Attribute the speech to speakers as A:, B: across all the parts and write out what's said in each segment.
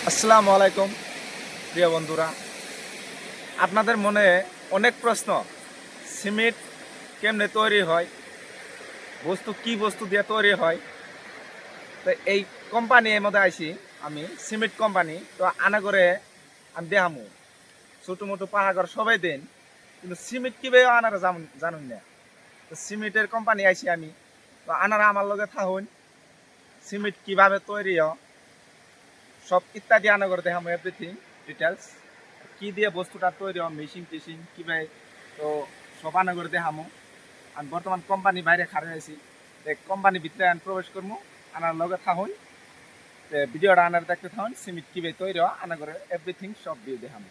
A: আসসালামু আলাইকুম প্রিয় বন্ধুরা, আপনাদের মনে অনেক প্রশ্ন। সিমেন্ট কেমনে তৈরি হয়, কি বস্তু দিয়ে তৈরি হয়। তো এই কোম্পানি এর মধ্যে আইছি আমি, সিমেন্ট কোম্পানি। তো আনা করে আমি দেখামু ছোটো মোটো পাহাড় সবাই দেন, কিন্তু সিমেন্ট কীভাবে আনারা জানুন না। তো সিমেন্টের কোম্পানি আইছি আমি, তো আনারা আমার লগে থাকুন। সিমেন্ট কীভাবে তৈরি হয় সব ইত্যাদি আনা করে দেখামু, এভরিথিং ডিটেলস। কি দিয়ে বস্তুটা তৈরি হয়, মেশিন টেশিন কীভাবে, তো সব আনা করে দেখামু। আমি বর্তমান কোম্পানি বাইরে খাড়ে আছি, কোম্পানির ভিতরে আমি প্রবেশ করবো। আনার লগে থাকুন, ভিডিওটা আনার দেখতে থাকুন। সিমেন্ট কীভাবে তৈরি হয় আনা করে এভরিথিং সব দিয়ে দেখামু।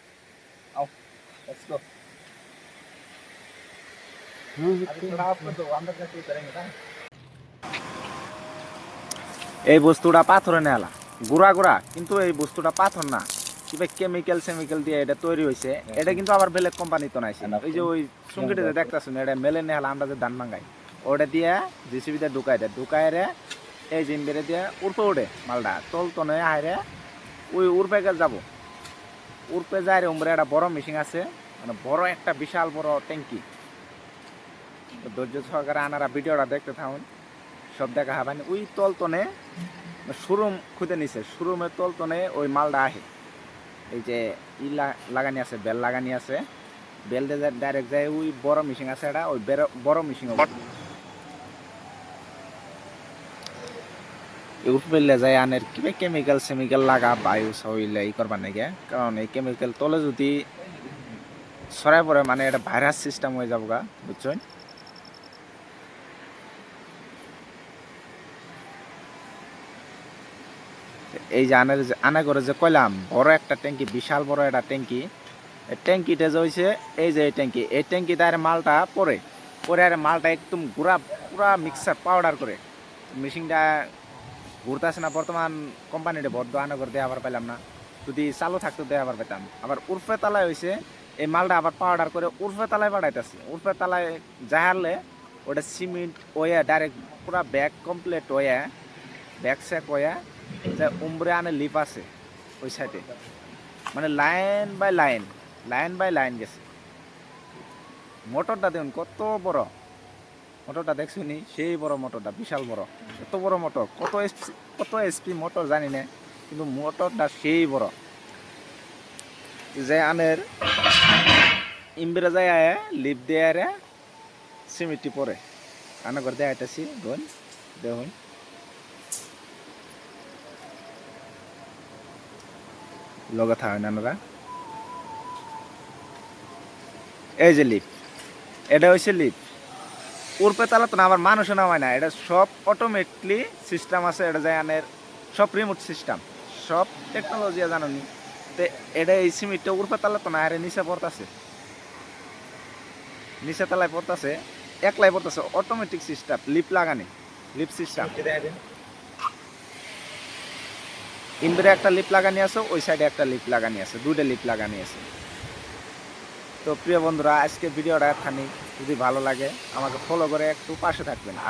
A: আও লেটস গো। এই বস্তুটা পাথরে নেলা, গুড়া গুড়া, কিন্তু এই বস্তুটা পাথর না। কিবা কেমিক্যাল দিয়ে এটা তৈরি হয়েছে। এটা কিন্তু আবার বেলেগ কোম্পানি তো নাইছে। ওই যে ওই সঙ্গীটা দেখতেছেন, এটা মেলে নেলা, আমরা যে ধান ভাঙাই ওটা দিয়ে জিসিবিতে ঢুকাই দেয়, ঢুকাই রে এই জিম্বেরে দিয়ে উড়পে উঠে মালটা তল তনে আয়রে ওই উড়পে যাব। উড়পে যায় রে উমরে একটা বড় মেশিন আছে, মানে বড় একটা বিশাল বড় ট্যাঙ্কি। ধৈর্য সহকারে আনারা ভিডিওটা দেখতে থাকুন, সব দেখা হবেন। ওই তল তনে শোরুম খুঁজে নিছে, শোরুমের তল তনে ওই মালটা আহে। এই যে লাগানি আছে, বেল লাগানি আছে, বেল দিয়ে ডাইরেক্ট যায় ওই বড় মেশিন আছে এটা, ওই বড় মেশিন উঠলে যায় আনের কিবা কেমিক্যাল লাগা বায়ু সইলে ই করবার নাকি। কারণ এই কেমিক্যাল তলে যদি ছড়াই পড়ে, মানে এটা ভাইরাস সিস্টেম হয়ে যাবো গা, বুঝছেন। এই যে আনা করে যে কইলাম বড় একটা ট্যাঙ্কি, বিশাল বড় একটা ট্যাঙ্কি। ট্যাঙ্কিটা যে হয়েছে এই যে এই ট্যাঙ্কিতে আর মালটা পরে আর মালটা একদম পুরা মিক্সার পাউডার করে মেশিনটা ঘুরতেছে না। বর্তমান কোম্পানিটা বদ্ধ আনা করে দেওয়া আবার পাইলাম না, যদি চালু থাকতো দেওয়া আবার পেতাম। আবার উর্ফে তালায় হয়েছে এই মালটা আবার পাউডার করে উর্ফে তালায় পাঠাইতেছে। উর্ফে তালায় যাহারলে ওটা সিমেন্ট ওয়া ডাইরেক্ট পুরা ব্যাগ কমপ্লিট ওয়া ব্যাগ স্যাক ওয়া যে উমরে আনে লিপ আছে ওই সাইডে, মানে লাইন বাই লাইন গেছে। মোটরটা দেখুন কত বড়, মোটরটা দেখছুনি, সেই বড় মোটরটা, বিশাল বড়। এত বড় মোটর, কত এসপি মোটর জানি না, কিন্তু মোটরটা সেই বড়। যে আনের ইমবেরা যায় লিপ দেয় সিমেন্টটি পরে আনা করে দেয় আইতাছি বোন, দেখুন লগে থাকেন আনারা। এই যে লিপ, এটা হচ্ছে লিপ। উড়পে তালা তো না, আবার মানুষও নামায় না, এটা সব অটোমেটিকলি সিস্টেম আছে। এটা যায় আনের সব রিমোট সিস্টেম, সব টেকনোলজি জানি। তো এটা এই সিমেন্টটা উড়পে তালা তো না, আরে নিচে পড়তেছে, নিচে তালায় পড়তেছে, একলাই পড়তেছে। অটোমেটিক সিস্টেম, লিপ লাগানি, লিপ সিস্টেম। ইনভেরে একটা লিপ লাগানি আছে, ওই সাইডে একটা লিপ লাগানি আছে, দুইটা লিপ লাগানি আছে। তো প্রিয় বন্ধুরা, আজকে ভিডিওটা এখানে, যদি ভালো লাগে আমাকে ফলো করে একটু পাশে থাকবেন। আর